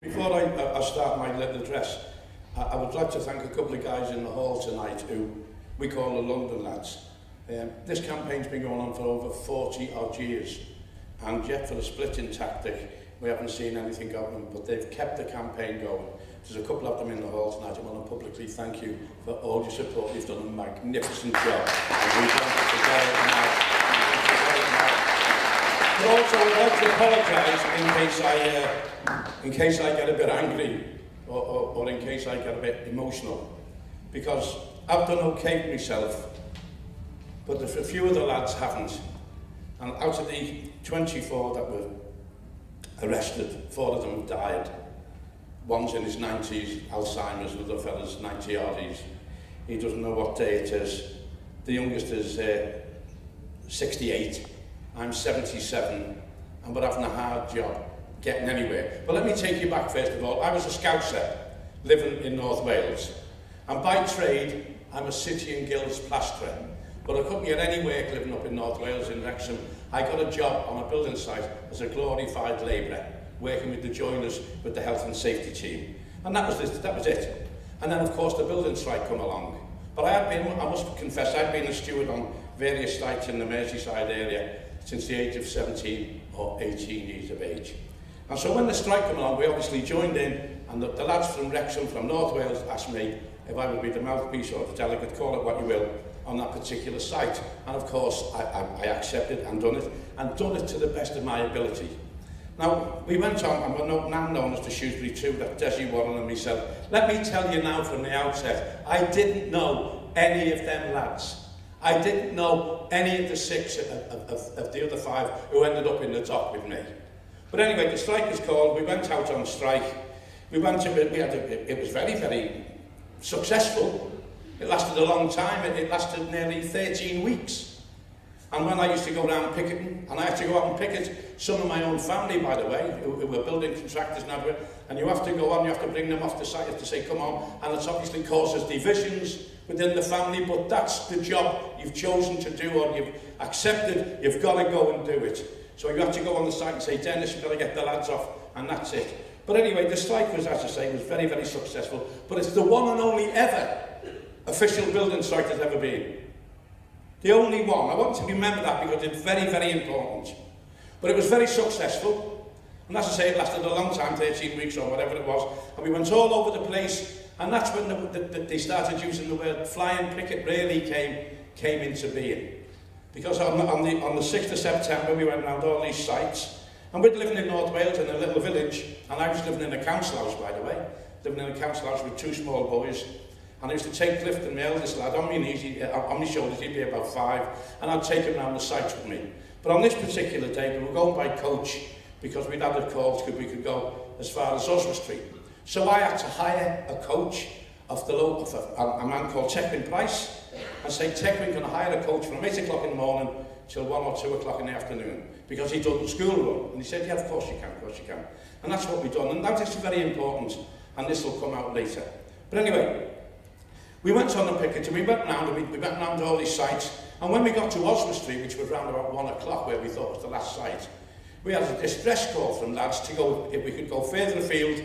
Before I start my little address, I would like to thank a couple of guys in the hall tonight who we call the London lads. This campaign's been going on for over 40 odd years, and yet for the splitting tactic we haven't seen anything of them, but they've kept the campaign going. There's a couple of them in the hall tonight. I want to publicly thank you for all your support. You've done a magnificent job, and we want to get it now. But also I'd like to apologise in case I get a bit angry or in case I get a bit emotional, because I've done okay for myself, but a few of the lads haven't. And out of the 24 that were arrested, 4 of them died. One's in his 90s, Alzheimer's, the other fella's 90-odd. He doesn't know what day it is. The youngest is 68. I'm 77, and we're having a hard job getting anywhere. But let me take you back first of all. I was a Scouser living in North Wales, and by trade I'm a City and Guilds plasterer, but I couldn't get any work living up in North Wales in Wrexham. I got a job on a building site as a glorified labourer, working with the joiners with the health and safety team, and that was it. And then of course the building strike come along. But I must confess, I'd been a steward on various sites in the Merseyside area since the age of 17 or 18 years of age. And so when the strike came along, we obviously joined in, and the lads from Wrexham, from North Wales, asked me if I would be the mouthpiece or the delegate, call it what you will, on that particular site. And of course, I accepted and done it to the best of my ability. Now, we went on, and we're now known as the Shrewsbury 2, that Desi Warren and myself. Let me tell you now from the outset, I didn't know any of them lads. I didn't know any of the 6 of the other 5 who ended up in the dock with me. But anyway, the strike was called, we went out on strike. It was very, very successful. It lasted a long time, it lasted nearly 13 weeks. And when I used to go around picketing, and I had to go out and picket some of my own family, by the way, who were building contractors and everything, and you have to go on, you have to bring them off the site, you have to say, come on, and it's obviously causes divisions within the family, but that's the job you've chosen to do, or you've accepted, you've got to go and do it. So you have to go on the site and say, Dennis, we've got to get the lads off, and that's it. But anyway, the strike was, as I say, was very, very successful, but it's the one and only ever official building strike there's ever been. The only one. I want to remember that because it's very, very important. But it was very successful, and as I say, it lasted a long time, 13 weeks or whatever it was, and we went all over the place, and that's when they started using the word flying picket really came into being. Because on the 6th of September we went around all these sites, and we're living in North Wales in a little village, and I was living in a council house, by the way, living in a council house with 2 small boys, and I used to take Clifton, my eldest lad, on my knees, on my shoulders, he'd be about 5, and I'd take him around the sites with me. But on this particular day we were going by coach, because we'd had a call we could go as far as Oswald Street. So I had to hire a coach off the local, a man called Techwin Price, and say, Techwin, can I hire a coach from 8 o'clock in the morning till 1 or 2 o'clock in the afternoon? Because he'd done the school run. And he said, yeah, of course you can, of course you can. And that's what we've done. And that is very important, and this will come out later. But anyway, we went on the picket, and we went round all these sites, and when we got to Oswald Street, which was round about 1 o'clock, where we thought was the last site, we had a distress call from lads to go, if we could go further afield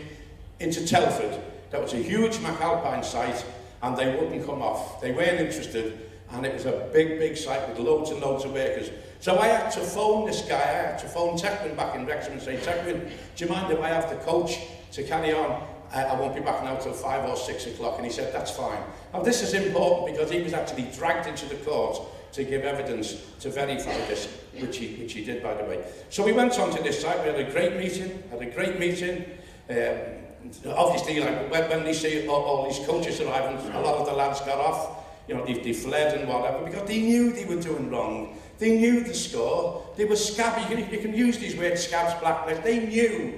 into Telford. That was a huge McAlpine site, and they wouldn't come off. They weren't interested, and it was a big, big site with loads and loads of workers. So I had to phone this guy, I had to phone Techwin back in Wrexham and say, Techwin, do you mind if I have the coach to carry on? I won't be back now till 5 or 6 o'clock. And he said, that's fine. Now this is important because he was actually dragged into the court to give evidence to verify this, which he did, by the way. So we went on to this site, we had a great meeting, obviously, like, when they see all these coaches arriving, a lot of the lads got off, you know, they fled and whatever, because they knew they were doing wrong. They knew the score. They were scabby. You can use these words, scabs, blacklists. They knew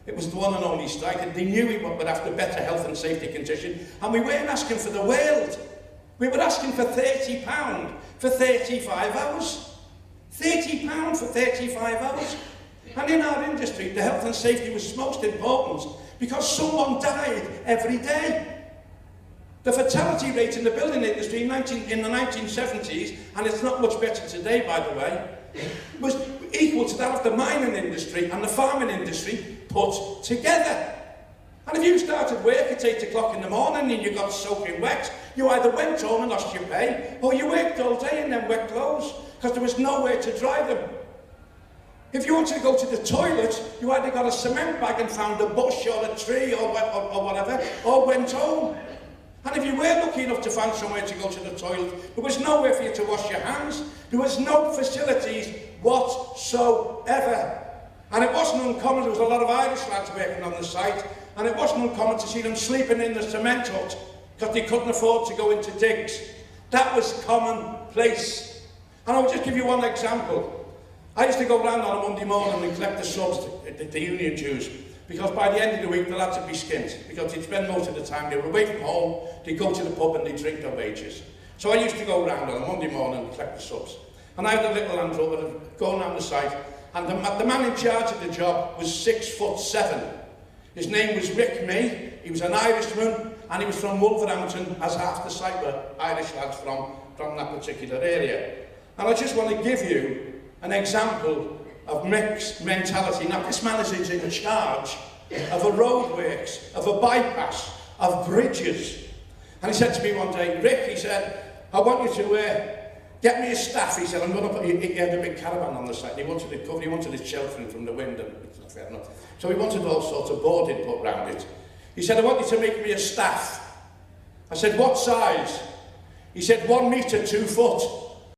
it was the one and only strike, and they knew we would have the better health and safety condition, and we weren't asking for the world. We were asking for £30 for 35 hours. £30 for 35 hours. And in our industry, the health and safety was most important because someone died every day. The fatality rate in the building industry in the 1970s, and it's not much better today, by the way, was equal to that of the mining industry and the farming industry put together. you started work at 8 o'clock in the morning and you got soaking wet, you either went home and lost your pay, or you worked all day in them wet clothes, because there was nowhere to dry them. If you wanted to go to the toilet, you either got a cement bag and found a bush or a tree or whatever, or went home. And if you were lucky enough to find somewhere to go to the toilet, there was nowhere for you to wash your hands. There was no facilities whatsoever. And it wasn't uncommon, there was a lot of Irish lads working on the site, and it wasn't uncommon to see them sleeping in the cement hut because they couldn't afford to go into digs. That was commonplace. And I'll just give you one example. I used to go round on a Monday morning and collect the subs, the union dues, because by the end of the week the lads would be skint, because they'd spend most of the time, they were away from home, they'd go to the pub and they'd drink their wages. So I used to go round on a Monday morning and collect the subs. And I had a little Land Rover going around the site, and the man in charge of the job was 6'7". His name was Rick May. He was an Irishman, and he was from Wolverhampton, as half the site were Irish lads from that particular area. And I just want to give you an example of Rick's mentality. Now, this man is in charge of a roadworks, of a bypass, of bridges. And he said to me one day, Rick, he said, I want you to get me a staff. He said, I'm going to put, he had a big caravan on the site. He wanted it covered, he wanted it sheltering from the wind, and it's not fair enough. So he wanted all sorts of boarding put round it. He said, I want you to make me a staff. I said, what size? He said, 1 metre 2 foot.